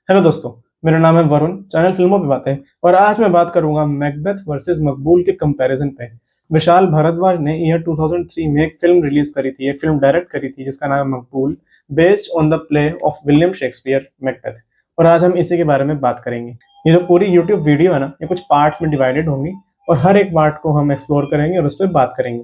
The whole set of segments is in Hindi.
हेलो दोस्तों, मेरा नाम है वरुण, चैनल फिल्मों पे बातें। और आज मैं बात करूंगा मैकबेथ वर्सेस मकबूल के कंपैरिजन पे। विशाल भारद्वाज ने ईयर 2003 में एक फिल्म रिलीज करी थी, एक फिल्म डायरेक्ट करी थी जिसका नाम है मकबूल, based on the play of William Shakespeare Macbeth. और आज हम इसी के बारे में बात करेंगे। ये जो पूरी यूट्यूब वीडियो है ना, ये कुछ पार्ट्स में डिवाइडेड होंगी और हर एक पार्ट को हम एक्सप्लोर करेंगे और उस पर बात करेंगे।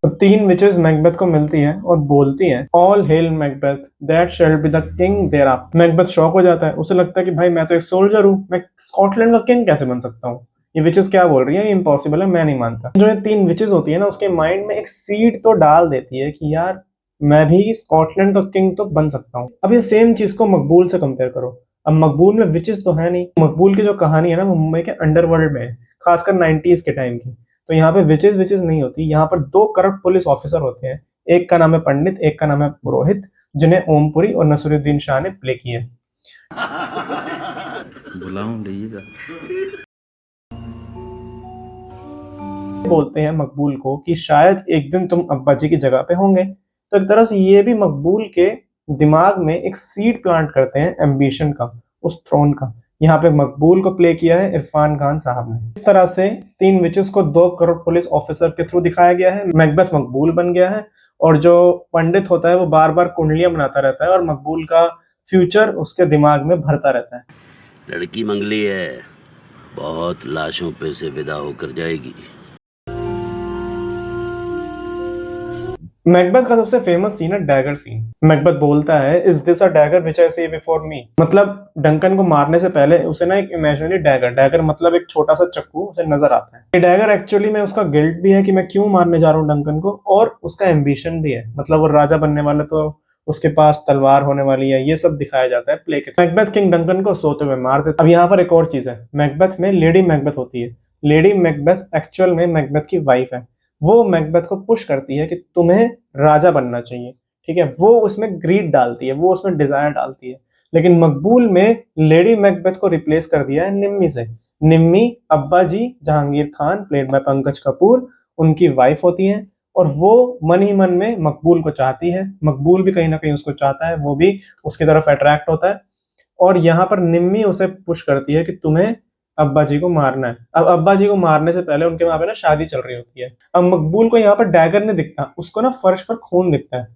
तो तीन विचेस मैकबेथ को मिलती हैं और बोलती हैं, all hail Macbeth that shall be the king thereafter. Macbeth shock हो जाता है, उसे लगता है कि भाई मैं तो एक सोल्जर हूँ, मैं स्कॉटलैंड का किंग कैसे बन सकता हूँ। ये विचेस क्या बोल रही है, ये इम्पॉसिबल है, मैं नहीं मानता। जो ये तीन विचेस होती है ना, उसके माइंड में एक सीड तो डाल देती है कि यार मैं भी स्कॉटलैंड का किंग तो बन सकता हूँ। अब ये सेम चीज को मकबूल से कंपेयर करो। अब मकबूल में विचेस तो है नहीं। मकबूल की जो कहानी है ना, वो मुंबई के अंडरवर्ल्ड में है, खासकर 90s के टाइम की। तो यहाँ पे विचेस विचेस नहीं होती, यहाँ पर दो करप्ट पुलिस ऑफिसर होते हैं। एक का नाम है पंडित, एक का नाम है पुरोहित, जिन्हें ओमपुरी और नसरुद्दीन शाह ने प्ले किए। बोलते हैं मकबूल को कि शायद एक दिन तुम अब्बा जी की जगह पे होंगे। तो एक तरह से ये भी मकबूल के दिमाग में एक सीड प्लांट करते हैं एम्बिशन का, उस थ्रोन का। यहाँ पे मकबूल को प्ले किया है इरफान खान साहब ने। इस तरह से तीन विचेस को 2 करोड़ पुलिस ऑफिसर के थ्रू दिखाया गया है। मैकबेथ मकबूल बन गया है और जो पंडित होता है वो बार बार कुंडलियां बनाता रहता है और मकबूल का फ्यूचर उसके दिमाग में भरता रहता है। लड़की मंगली है, बहुत लाशों पे से विदा होकर जाएगी। मैकबेथ का सबसे फेमस सीन है डैगर सीन। मैकबेथ बोलता है, is this a dagger which I see before me. मतलब डंकन को मारने से पहले उसे ना एक इमेजिनरी डैगर, डैगर मतलब एक छोटा सा चक्कू उसे नजर आता है। ये डैगर एक्चुअली में उसका गिल्ट भी है कि मैं क्यों मारने जा रहा हूँ डंकन को, और उसका एम्बिशन भी है। मतलब वो राजा बनने वाला, तो उसके पास तलवार होने वाली है, ये सब दिखाया जाता है प्ले के। मैकबेथ किंग डंकन को सोते हुए मार देता है। अब यहाँ पर एक और चीज है, मैकबेथ में लेडी मैकबेथ होती है। लेडी मैकबेथ एक्चुअल में मैकबेथ की वाइफ है। वो मैकबेथ को पुश करती है कि तुम्हें राजा बनना चाहिए, ठीक है। वो उसमें ग्रीड डालती है, वो उसमें डिजायर डालती है। लेकिन मकबूल में लेडी मैकबेथ को रिप्लेस कर दिया है निम्मी से। निम्मी अब्बा जी जहांगीर खान, प्लेड बाय पंकज कपूर, उनकी वाइफ होती है। और वो मन ही मन में मकबूल को चाहती है, मकबूल भी कहीं ना कहीं उसको चाहता है, वो भी उसकी तरफ अट्रैक्ट होता है। और यहाँ पर निम्मी उसे पुश करती है कि तुम्हें अब्बा जी को मारना है। अब अब्बा जी को मारने से पहले उनके वहां पे ना शादी चल रही होती है। अब मकबूल को यहाँ पर डैगर नहीं दिखता, उसको ना फर्श पर खून दिखता है,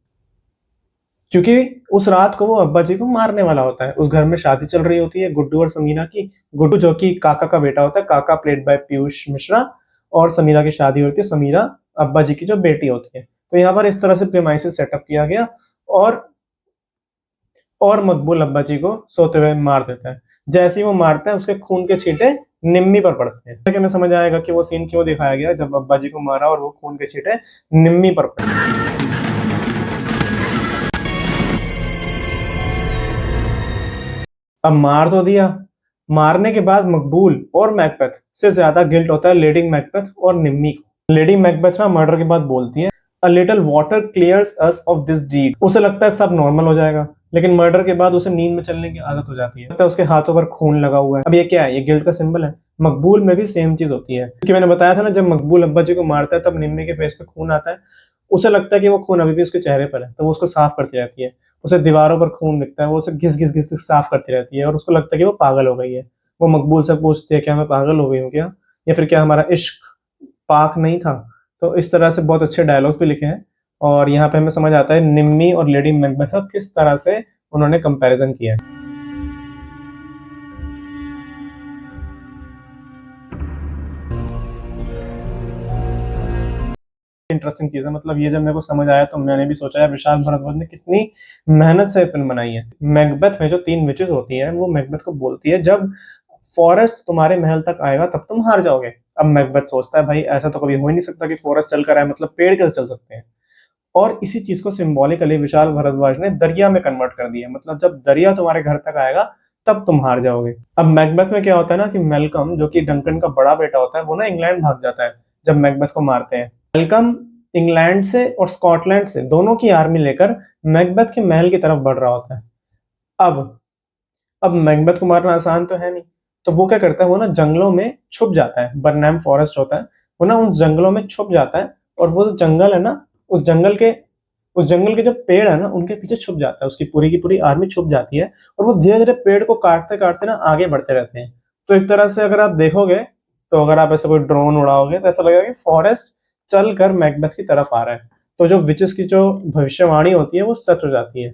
क्योंकि उस रात को वो अब्बा जी को मारने वाला होता है। उस घर में शादी चल रही होती है गुड्डू और समीरा की। गुड्डू जो कि काका का बेटा होता है, काका प्लेड बाय पीयूष मिश्रा, और समीरा की शादी होती है, समीरा अब्बा जी की जो बेटी होती है। तो यहाँ पर इस तरह से प्रेमाइसिस सेटअप किया गया। और मकबूल अब्बा जी को सोते हुए मार देता है। जैसे ही वो मारता है, उसके खून के छींटे निम्मी पर पड़ते हैं। कि हमें समझ आएगा कि वो सीन क्यों दिखाया गया, जब अब्बा जी को मारा और वो खून के छींटे निम्मी पर पड़े। अब मार तो दिया, मारने के बाद मकबूल और मैकबेथ से ज्यादा गिल्ट होता है लेडी मैकबेथ और निम्मी को। लेडी मैकबेथ ना मर्डर के बाद बोलती है, a little water clears us of this deed. उसे लगता है सब नॉर्मल हो जाएगा, लेकिन मर्डर के बाद उसे नींद में चलने की आदत हो जाती है। लगता है उसके हाथों पर खून लगा हुआ है। अब ये क्या है, ये गिल्ट का सिंबल है। मकबूल में भी सेम चीज होती है, क्योंकि मैंने बताया था ना, जब मकबूल अब्बा जी को मारता है तब निम्मी के फेस पे खून आता है। उसे लगता है कि वो खून अभी भी उसके चेहरे पर है, तो वो उसको साफ करती रहती है। उसे दीवारों पर खून दिखता है, वो उसे घिस घिस घिस घिस साफ करती रहती है और उसको लगता है कि वो पागल हो गई है। वो मकबूल से पूछती है, क्या मैं पागल हो गई हूँ क्या, या फिर क्या हमारा इश्क पाक नहीं था। तो इस तरह से बहुत अच्छे डायलॉग्स भी लिखे हैं। और यहाँ पे हमें समझ आता है निम्मी और लेडी मैकबेथ का किस तरह से उन्होंने कंपैरिजन किया है। इंटरेस्टिंग चीज है, मतलब ये जब मेरे को समझ आया तो मैंने भी सोचा है विशाल भारद्वाज ने कितनी मेहनत से फिल्म बनाई है। मैकबेथ में जो तीन विचेस होती हैं, वो मैकबेथ को बोलती है, जब फॉरेस्ट तुम्हारे महल तक आएगा तब तुम हार जाओगे। अब मैकबेथ सोचता है, भाई ऐसा तो कभी हो ही नहीं सकता कि फॉरेस्ट चल कर आए, मतलब पेड़ कैसे चल सकते हैं। और इसी चीज को सिंबॉलिकली विशाल भारद्वाज ने दरिया में कन्वर्ट कर दिया, मतलब जब दरिया तुम्हारे घर तक आएगा तब तुम हार जाओगे। अब मैकबेथ में क्या होता है ना, कि मेलकम जो कि डंकन का बड़ा बेटा होता है, वो ना इंग्लैंड भाग जाता है जब मैकबेथ को मारते हैं। मेलकम इंग्लैंड से और स्कॉटलैंड से दोनों की आर्मी लेकर मैकबेथ के महल की तरफ बढ़ रहा होता है। अब अब मैकबेथ को मारना आसान तो है नहीं, तो वो क्या करता है, वो ना जंगलों में छुप जाता है। बर्नहम फॉरेस्ट होता है, वो ना उन जंगलों में छुप जाता है। और वो जो जंगल है ना, उस जंगल के उस जंगल के जो पेड़ है ना उनके पीछे छुप जाता है, उसकी पूरी की पूरी आर्मी छुप जाती है और वो धीरे धीरे पेड़ को काटते काटते ना आगे बढ़ते रहते हैं। तो एक तरह से अगर आप देखोगे, तो अगर आप ऐसे कोई ड्रोन उड़ाओगे तो ऐसा लगेगा कि फॉरेस्ट चल कर मैकबेथ की तरफ आ रहा है। तो जो विचेस की जो भविष्यवाणी होती है वो सच हो जाती है।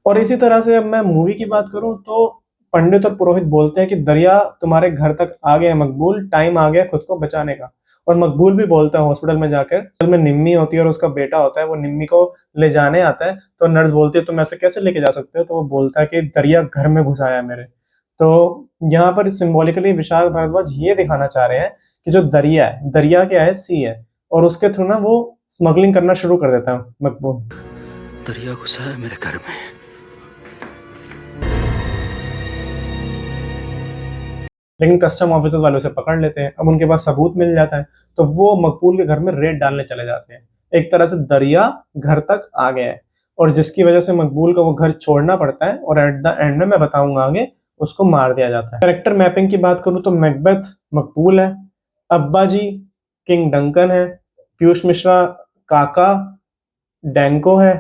और इसी तरह से अब मैं मूवी की बात करूं तो पंडित और पुरोहित बोलते हैं कि दरिया तुम्हारे घर तक आ गया मकबूल, टाइम आ गया खुद को बचाने का। और मकबूल भी बोलता है हॉस्पिटल में जाकर, हॉस्पिटल में निम्मी होती है और उसका बेटा होता है, वो निम्मी को ले जाने आता है। तो नर्स बोलती है तुम ऐसे कैसे लेके जा सकते हो, तो वो बोलता है कि दरिया घर में घुस आया मेरे। तो यहाँ पर सिंबॉलिकली विशाल भारद्वाज ये दिखाना चाह रहे हैं कि जो दरिया है, दरिया क्या है, सी है, और उसके थ्रू ना वो स्मगलिंग करना शुरू कर देता है मकबूल। दरिया घुसा है मेरे घर में। लेकिन कस्टम ऑफिसर्स वाले उसे पकड़ लेते हैं। अब उनके पास सबूत मिल जाता है, तो वो मकबूल के घर में रेड डालने चले जाते हैं। एक तरह से दरिया घर तक आ गया है, और जिसकी वजह से मकबूल को वो घर छोड़ना पड़ता है, और एट द एंड में मैं बताऊंगा आगे उसको मार दिया जाता है। कैरेक्टर मैपिंग की बात करूं तो मैकबेथ मकबूल है, अब्बा जी किंग डंकन है, पीयूष मिश्रा काका डैंको है,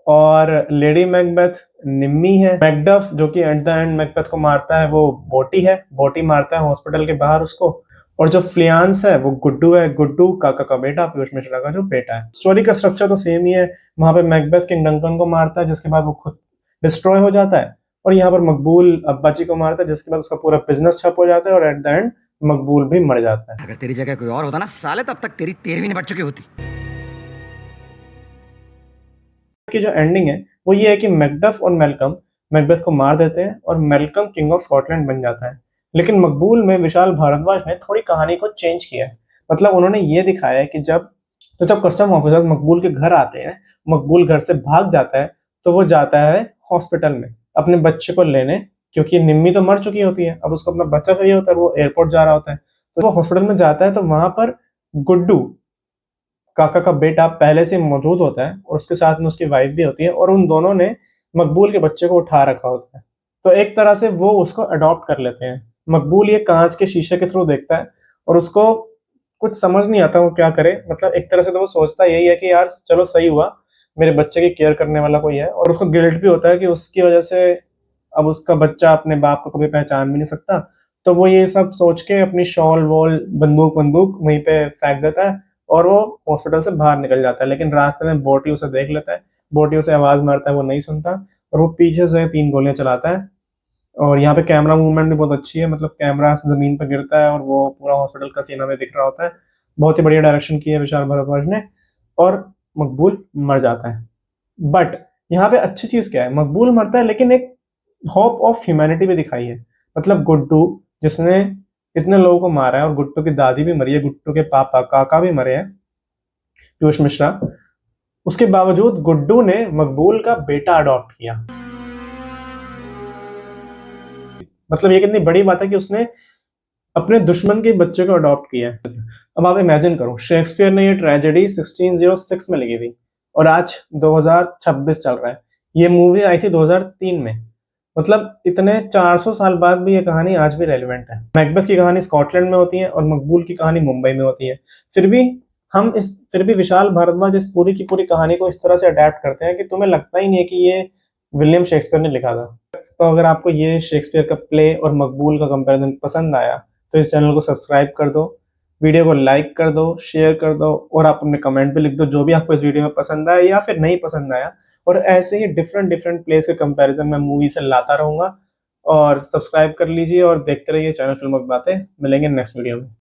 और लेडी मैकबेथ निम्मी है। मैकडफ जो कि एट द एंड मैकबेथ को मारता है वो बोटी है, बोटी मारता है हॉस्पिटल के बाहर उसको। और जो फ्लियांस है वो गुड्डू है, गुड्डू काका का बेटा, पीयूष मिश्रा का जो बेटा है। स्टोरी का स्ट्रक्चर तो सेम ही है। वहां पे मैकबेथ किंग डंकन को मारता है, जिसके बाद वो खुद डिस्ट्रॉय हो जाता है, और यहाँ पर मकबूल अब्बा जी को मारता है, जिसके बाद उसका पूरा बिजनेस ठप हो जाता है, और एट द एंड मकबूल भी मर जाता है। अगर तेरी जगह कोई और होता ना साले, तब तक तेरी 13वीं निपट चुकी होती। की जो एंडिंग है वो ये है कि मैकडफ और मेलकम मैकबेथ को मार देते हैं, और मेलकम किंग ऑफ स्कॉटलैंड बन जाता है। लेकिन मकबूल में विशाल भारद्वाज ने थोड़ी कहानी को चेंज किया है। मतलब उन्होंने ये दिखाया है कि जब कस्टम ऑफिसर्स मकबूल के घर आते हैं, मकबूल घर से भाग जाता है, तो वो जाता है हॉस्पिटल में अपने बच्चे को लेने, क्योंकि निम्मी तो मर चुकी होती है, अब उसको अपना बच्चा चाहिए होता है, वो एयरपोर्ट जा रहा होता है। तो वो हॉस्पिटल में जाता है, तो वहां पर गुड्डू काका का बेटा पहले से मौजूद होता है, और उसके साथ में उसकी वाइफ भी होती है, और उन दोनों ने मकबूल के बच्चे को उठा रखा होता है। तो एक तरह से वो उसको अडॉप्ट कर लेते हैं। मकबूल ये कांच के शीशे के थ्रू देखता है, और उसको कुछ समझ नहीं आता वो क्या करे। मतलब एक तरह से तो वो सोचता यही है कि यार चलो सही हुआ, मेरे बच्चे की केयर करने वाला कोई है, और उसको गिल्ट भी होता है कि उसकी वजह से अब उसका बच्चा अपने बाप को कभी पहचान भी नहीं सकता। तो वो ये सब सोच के अपनी शॉल वॉल बंदूक वंदूक वहीं पे फेंक देता है, और वो हॉस्पिटल से बाहर निकल जाता है। लेकिन रास्ते में बोटी उसे देख लेता है, बोटी उसे आवाज मारता है, वो नहीं सुनता, और वो पीछे से 3 गोलियां चलाता है। और यहाँ पे कैमरा मूवमेंट भी बहुत अच्छी है, मतलब कैमरा जमीन पर गिरता है और वो पूरा हॉस्पिटल का सीन हमें दिख रहा होता है। बहुत ही बढ़िया डायरेक्शन की है विशाल भारद्वाज ने, और मकबूल मर जाता है। बट यहाँ पे अच्छी चीज क्या है, मकबूल मरता है लेकिन एक होप ऑफ ह्यूमैनिटी भी दिखाई है। मतलब गुड्डू जिसने इतने लोगों को मारा है, और गुड्डू की दादी भी मरी है, गुड्डू के पापा काका भी मरे हैं, पीयूष मिश्रा, उसके बावजूद गुड्डू ने मकबूल का बेटा अडॉप्ट किया। मतलब ये कितनी बड़ी बात है कि उसने अपने दुश्मन के बच्चे को अडॉप्ट किया है। अब आप इमेजिन करो, शेक्सपियर ने ये ट्रेजेडी 1606 में लिखी थी, और आज 2026 चल रहा है। ये मूवी आई थी 2003 में। मतलब इतने 400 साल बाद भी ये कहानी आज भी रेलिवेंट है। मैकबेथ की कहानी स्कॉटलैंड में होती है, और मकबूल की कहानी मुंबई में होती है। फिर भी विशाल भारद्वाज इस पूरी की पूरी कहानी को इस तरह से अडेप्ट करते हैं कि तुम्हें लगता ही नहीं है कि ये विलियम शेक्सपियर ने लिखा था। तो अगर आपको ये शेक्सपियर का प्ले और मकबूल का कंपैरिजन पसंद आया, तो इस चैनल को सब्सक्राइब कर दो, वीडियो को लाइक कर दो, शेयर कर दो, और आप अपने कमेंट भी लिख दो जो भी आपको इस वीडियो में पसंद आया या फिर नहीं पसंद आया। और ऐसे ही डिफरेंट डिफरेंट प्लेस के कंपैरिजन मैं मूवी से लाता रहूंगा। और सब्सक्राइब कर लीजिए और देखते रहिए चैनल फिल्मों की बातें। मिलेंगे नेक्स्ट वीडियो में।